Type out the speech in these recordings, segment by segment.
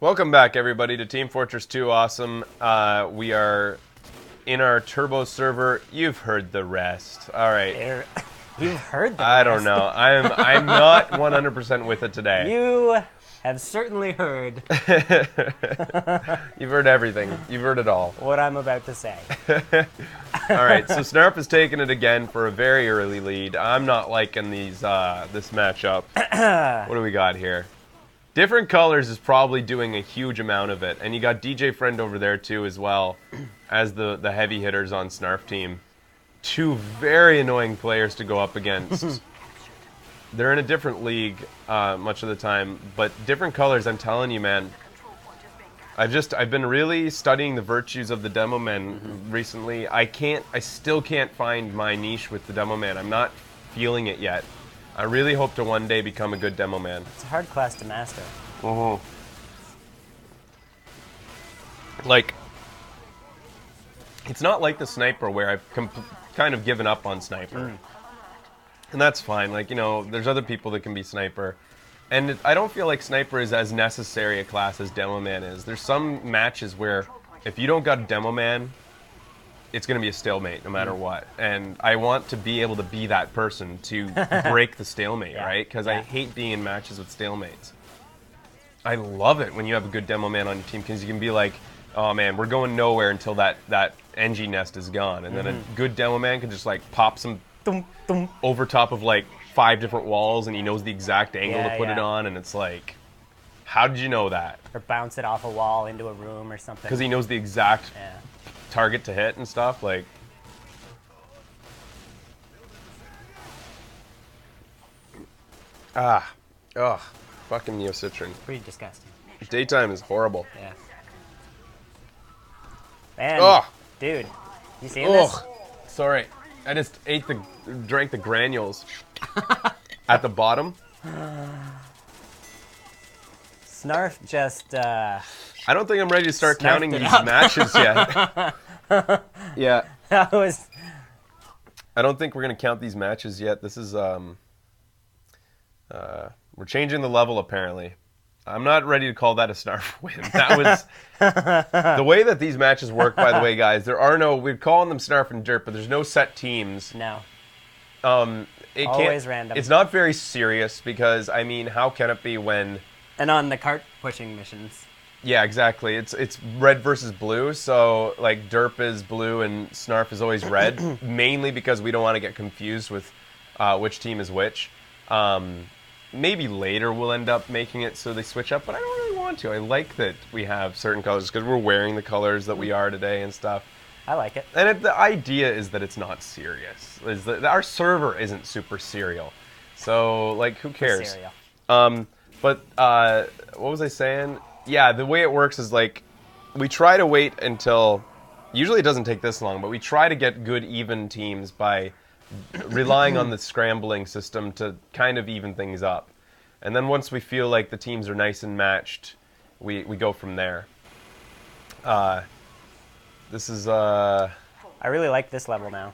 Welcome back, everybody, to Team Fortress 2 Awesome. We are in our turbo server. You've heard the rest. All right. You've heard the I rest. don't know. I'm not 100% with it today. You have certainly heard You've heard everything. You've heard it all. what I'm about to say. All right. So Snarf has taken it again for a very early lead. I'm not liking this matchup. What do we got here? Different colors is probably doing a huge amount of it. And you got DJ Friend over there too as well as the heavy hitters on Snarf team. Two very annoying players to go up against. They're in a different league much of the time, but different colors, I'm telling you, man. I've been really studying the virtues of the demo man recently. I still can't find my niche with the demo man. I'm not feeling it yet. I really hope to one day become a good demo man. It's a hard class to master. Like, it's not like the sniper where I've kind of given up on sniper. And that's fine. Like, you know, there's other people that can be sniper. And I don't feel like sniper is as necessary a class as demo man is. There's some matches where if you don't got a demo man, it's going to be a stalemate no matter what. And I want to be able to be that person to break the stalemate, right? Because I hate being in matches with stalemates. I love it when you have a good demo man on your team because you can be like, oh man, we're going nowhere until that NG nest is gone. And then a good demo man can just like pop some over top of like 5 different walls and he knows the exact angle to put it on. And it's like, how did you know that? Or bounce it off a wall into a room or something. Because he knows the exact target to hit and stuff. Like, fucking Neocitrin. Pretty disgusting. Daytime is horrible. Yeah. Man, dude, you seeing this? Sorry, I just drank the granules at the bottom. Snarf just I don't think I'm ready to start counting these matches yet. Yeah. that was I don't think we're gonna count these matches yet. This is we're changing the level apparently. I'm not ready to call that a Snarf win. That was the way that these matches work. By the way, guys, we're calling them Snarf and Dirt, but there's no set teams. no. Always random. It's not very serious because I mean, how can it be when? And on the cart pushing missions. Yeah, exactly. It's red versus blue, so like Derp is blue and Snarf is always red, mainly because we don't want to get confused with which team is which. Maybe later we'll end up making it so they switch up, but I don't really want to. I like that we have certain colors because we're wearing the colors that we are today and stuff. I like it. And the idea is that it's not serious. Is that our server isn't super serial, so like who cares? Cereal. But what was I saying? Yeah, the way it works is like we try to wait until. Usually it doesn't take this long, but we try to get good even teams by relying on the scrambling system to kind of even things up. And then once we feel like the teams are nice and matched, we go from there. This is I really like this level now.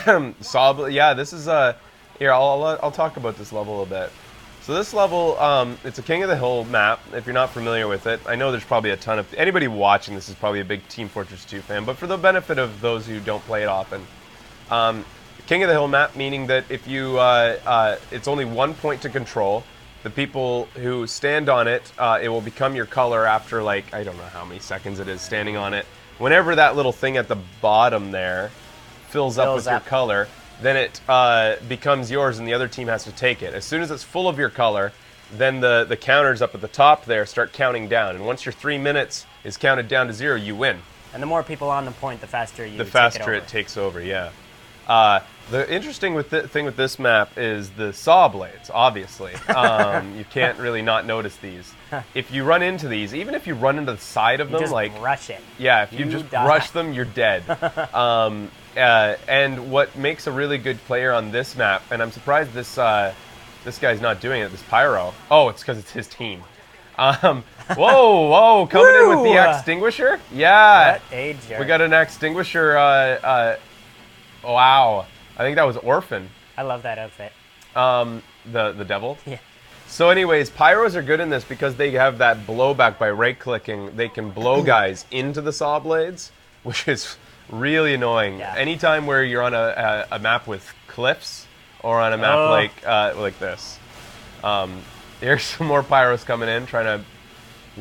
yeah, this is here I'll talk about this level a bit. So this level, it's a King of the Hill map. If you're not familiar with it, I know there's probably a ton of anybody watching this is probably a big Team Fortress 2 fan. But for the benefit of those who don't play it often, King of the Hill map meaning that if you it's only 1 point to control. The people who stand on it, it will become your color after like I don't know how many seconds it is standing on it. Whenever that little thing at the bottom there fills up with your color, then it becomes yours and the other team has to take it. As soon as it's full of your color, then the counters up at the top there start counting down. And once your 3 minutes is counted down to 0, you win. And the more people on the point, the faster it takes over, yeah. The interesting thing with this map is the saw blades, obviously. You can't really not notice these. If you run into these, even if you run into the side of them, just like rush it. Yeah, if you just rush them, you're dead. And what makes a really good player on this map, and I'm surprised this guy's not doing it, this Pyro. Oh, it's because it's his team. Whoa, coming in with the extinguisher? Yeah. What a jerk. We got an extinguisher, wow. I think that was Orphan. I love that outfit. The devil? Yeah. So anyways, pyros are good in this because they have that blowback by right-clicking. They can blow guys into the saw blades, which is really annoying. Yeah. Anytime where you're on a map with cliffs or on a map like this. Here's some more pyros coming in, trying to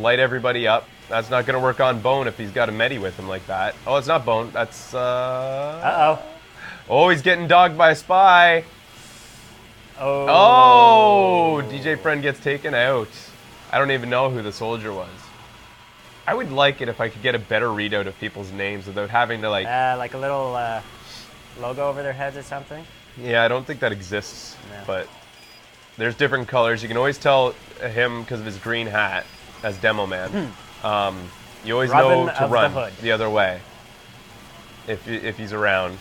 light everybody up. That's not going to work on Bone if he's got a medi with him like that. Oh, it's not Bone. That's... Uh-oh. Oh, he's getting dogged by a spy. Oh. Oh, DJ Friend gets taken out. I don't even know who the soldier was. I would like it if I could get a better readout of people's names without having to like a little logo over their heads or something. Yeah, I don't think that exists, No. but there's different colors. You can always tell him because of his green hat as Demo Man. You always Robin know to of run the Hood. the other way if he's around.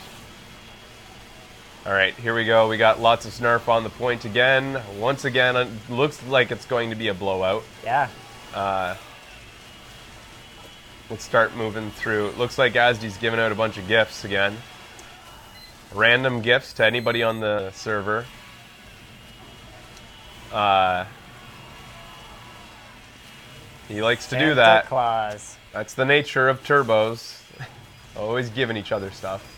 All right, here we go. We got lots of Snarf on the point again. Once again, it looks like it's going to be a blowout. Yeah. Let's start moving through. It looks like Asdi's giving out a bunch of gifts again. Random gifts to anybody on the server. He likes to do that. Santa Claus. That's the nature of turbos. Always giving each other stuff.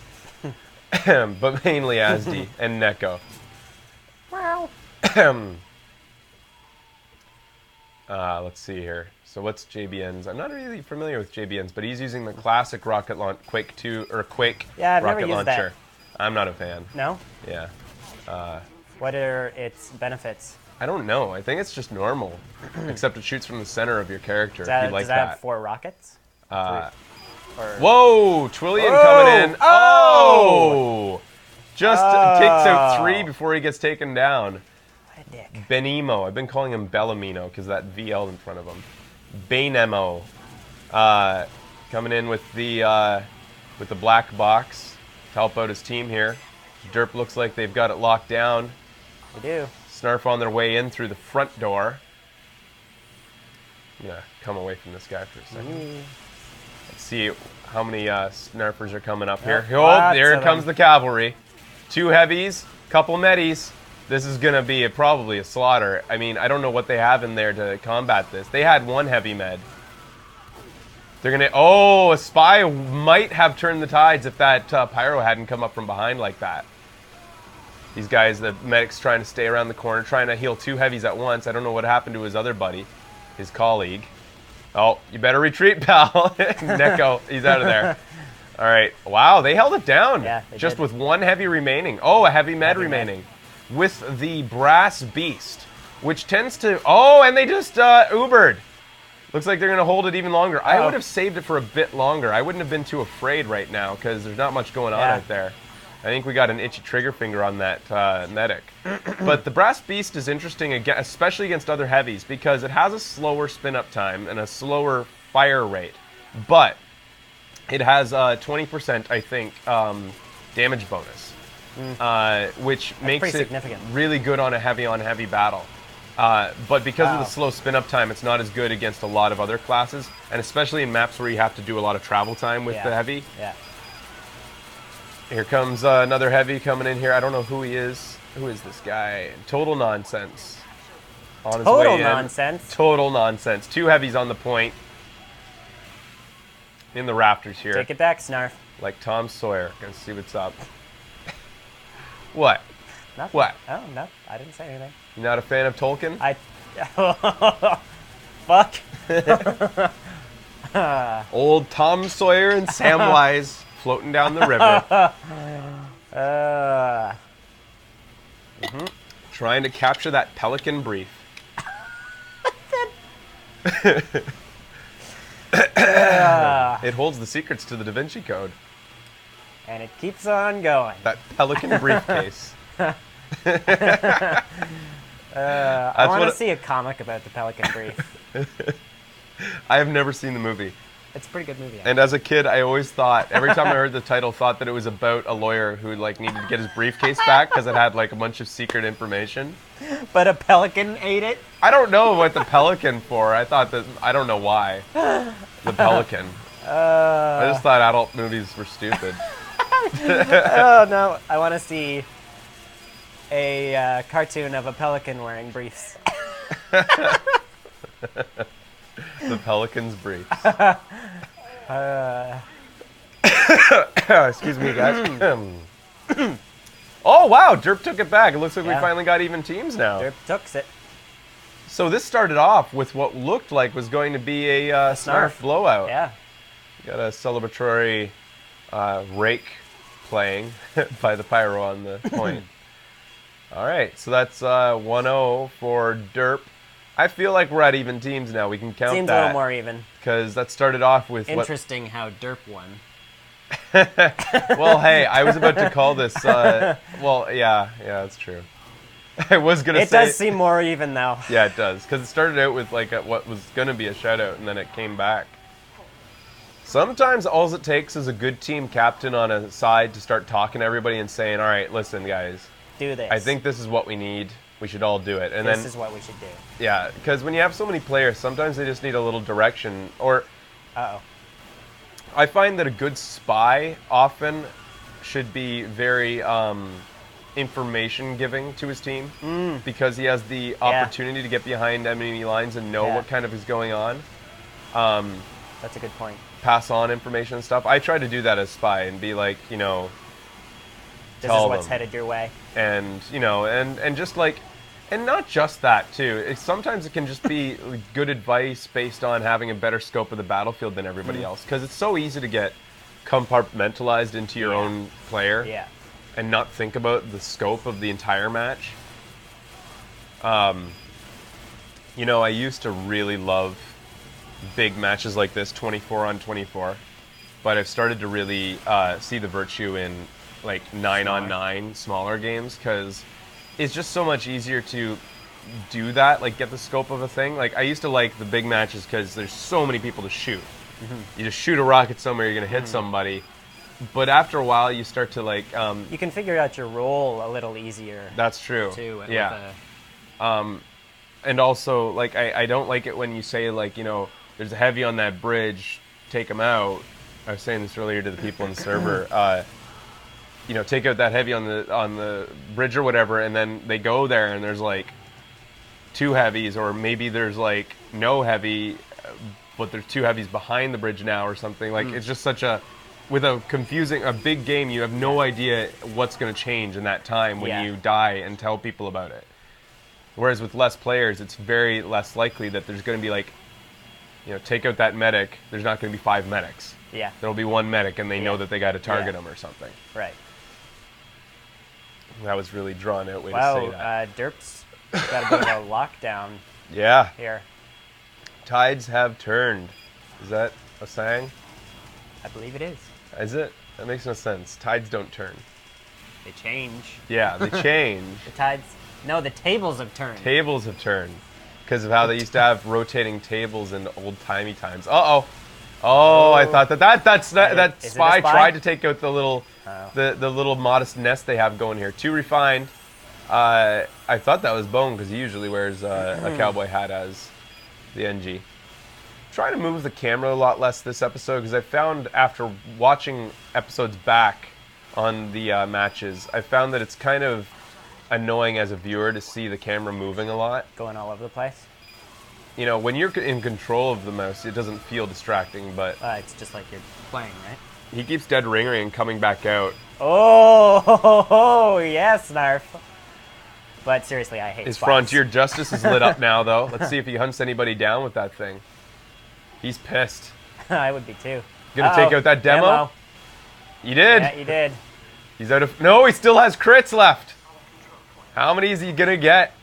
But mainly Asdi and Neko. Wow. Let's see here. So what's JBN's? I'm not really familiar with JBN's, but he's using the classic rocket launch Quake 2 or Quake Yeah, I've never rocket used launcher. that. I'm not a fan. No? Yeah. What are its benefits? I don't know. I think it's just normal, except it shoots from the center of your character. Does that, if you like does that have that. 4 rockets? Or Whoa! Twillion coming in. Oh! Just takes out 3 before he gets taken down. what a dick. Benemo. I've been calling him Bellamino because that VL in front of him. Bainemo. Coming in with the black box to help out his team here. Derp looks like they've got it locked down. We do. Snarf on their way in through the front door. I'm gonna come away from this guy for a second. Let's see how many Snarfers are coming up here. Oh, there comes the cavalry. 2 heavies, couple medis. This is gonna be probably a slaughter. I mean, I don't know what they have in there to combat this. They had 1 heavy med. They're gonna. Oh, a spy might have turned the tides if that pyro hadn't come up from behind like that. These guys, the medics, trying to stay around the corner, trying to heal 2 heavies at once. I don't know what happened to his other buddy, his colleague. Oh, you better retreat, pal. Neko, he's out of there. All right. Wow, they held it down. Yeah, they just did. with 1 heavy remaining. Oh, a heavy med Heavy med. remaining. With the brass beast, which tends to... Oh, and they just Ubered. Looks like they're going to hold it even longer. I would have saved it for a bit longer. I wouldn't have been too afraid right now because there's not much going on out there. I think we got an itchy trigger finger on that medic. But the brass beast is interesting, especially against other heavies, because it has a slower spin-up time and a slower fire rate. But it has 20%, I think, damage bonus, which makes it really good on a heavy-on-heavy battle. But because of the slow spin-up time, it's not as good against a lot of other classes, and especially in maps where you have to do a lot of travel time with the heavy. Yeah. Here comes another heavy coming in here. I don't know who he is. Who is this guy? Total nonsense. On his way in. Total nonsense. Total nonsense. 2 heavies on the point. In the rafters here. Take it back, Snarf. Like Tom Sawyer. Gonna see what's up. What? Nothing. What? Oh, no. I didn't say anything. You not a fan of Tolkien? Fuck. Old Tom Sawyer and Samwise floating down the river. Trying to capture that pelican brief. It holds the secrets to the Da Vinci Code. And it keeps on going. That pelican briefcase. I want to see a comic about the Pelican Brief. I have never seen the movie. It's a pretty good movie. And as a kid, I always thought, every time I heard the title, thought that it was about a lawyer who like needed to get his briefcase back because it had like a bunch of secret information. But a pelican ate it? I don't know what the pelican for. I thought that, I don't know why. The pelican. I just thought adult movies were stupid. Oh, no. I want to see a cartoon of a pelican wearing briefs. The Pelicans briefs. Excuse me, guys. Oh, wow. Derp took it back. It looks like we finally got even teams now. Derp took it. So this started off with what looked like was going to be a Snarf blowout. Yeah. Got a celebratory rake playing by the Pyro on the point. All right, so that's 1-0 for Derp. I feel like we're at even teams now. We can count Seems that. a little more even. Because that started off with Interesting how Derp won. Well, hey, I was about to call this... well, yeah, that's true. I was going to say... It does seem more even, though. Yeah, it does. Because it started out with like what was going to be a shutout, and then it came back. Sometimes all it takes is a good team captain on a side to start talking to everybody and saying, all right, listen, guys. Do this. I think this is what we need. We should all do it. And this is what we should do. Yeah, because when you have so many players, sometimes they just need a little direction. Or... Uh-oh. I find that a good spy often should be very information giving to his team because he has the opportunity to get behind enemy lines and know what kind of is going on. That's a good point. Pass on information and stuff. I try to do that as spy and be like, you know, this is what's headed your way. And, you know, and just like, and not just that too. Sometimes it can just be good advice based on having a better scope of the battlefield than everybody else. Because it's so easy to get compartmentalized into your own player and not think about the scope of the entire match. You know, I used to really love big matches like this, 24 on 24. But I've started to really see the virtue in like 9 on 9 smaller games because it's just so much easier to do that, like get the scope of a thing. Like I used to like the big matches because there's so many people to shoot. You just shoot a rocket somewhere, you're gonna hit somebody. But after a while, you start to like. You can figure out your role a little easier. That's true. Too. Yeah. And also, like I don't like it when you say like, you know, there's a heavy on that bridge, take them out. I was saying this earlier to the people in the server. You know, take out that heavy on the bridge or whatever, and then they go there and there's like 2 heavies, or maybe there's like no heavy, but there's 2 heavies behind the bridge now or something. Like it's just such a, with a big game, you have no idea what's going to change in that time when you die and tell people about it. Whereas with less players, it's very less likely that there's going to be like, you know, take out that medic. There's not going to be 5 medics. Yeah. There'll be 1 medic, and they know that they got to target them or something. Right. That was really drawn out way to say that. Derp's got a bit of a lockdown. Yeah. Here. Tides have turned. Is that a saying? I believe it is. Is it? That makes no sense. Tides don't turn. They change. Yeah, they change. The tides. No, the tables have turned. Tables have turned because of how they used to have rotating tables in old-timey times. Oh, I thought that spy tried to take out the little the little modest nest they have going here. Too refined. I thought that was Bone because he usually wears a cowboy hat as the NG. Trying to move the camera a lot less this episode because I found after watching episodes back on the matches, I found that it's kind of annoying as a viewer to see the camera moving a lot. Going all over the place. You know, when you're in control of the mouse, it doesn't feel distracting, but... it's just like you're playing, right? He keeps dead ringing and coming back out. Oh, yes, Snarf. But seriously, I hate His spies. Frontier Justice is lit up now, though. Let's see if he hunts anybody down with that thing. He's pissed. I would be, too. Gonna take out that demo? You did? Yeah, you did. He's out of... No, he still has crits left. How many is he gonna get?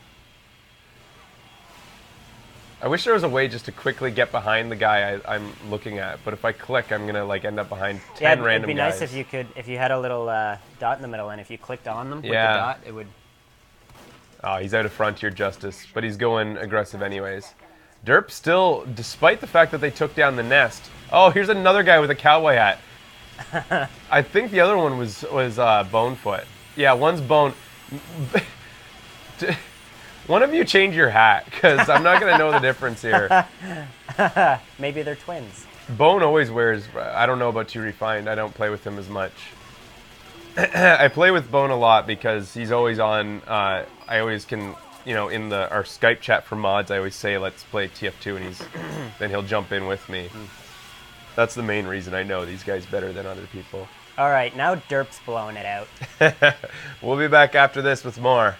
I wish there was a way just to quickly get behind the guy I'm looking at, but if I click, I'm gonna like end up behind 10 random guys. It'd be nice if you had a little dot in the middle, and if you clicked on them with the dot, it would. Oh, he's out of Frontier Justice, but he's going aggressive anyways. Derp still, despite the fact that they took down the nest. Oh, here's another guy with a cowboy hat. I think the other one was Bonefoot. Yeah, one's Bone. One of you change your hat, because I'm not going to know the difference here. Maybe they're twins. Bone always wears... I don't know about Too Refined. I don't play with him as much. I play with Bone a lot because he's always on... I always can in our Skype chat for mods, I always say, let's play TF2, and then he'll jump in with me. That's the main reason I know these guys better than other people. All right, now Derp's blowing it out. We'll be back after this with more.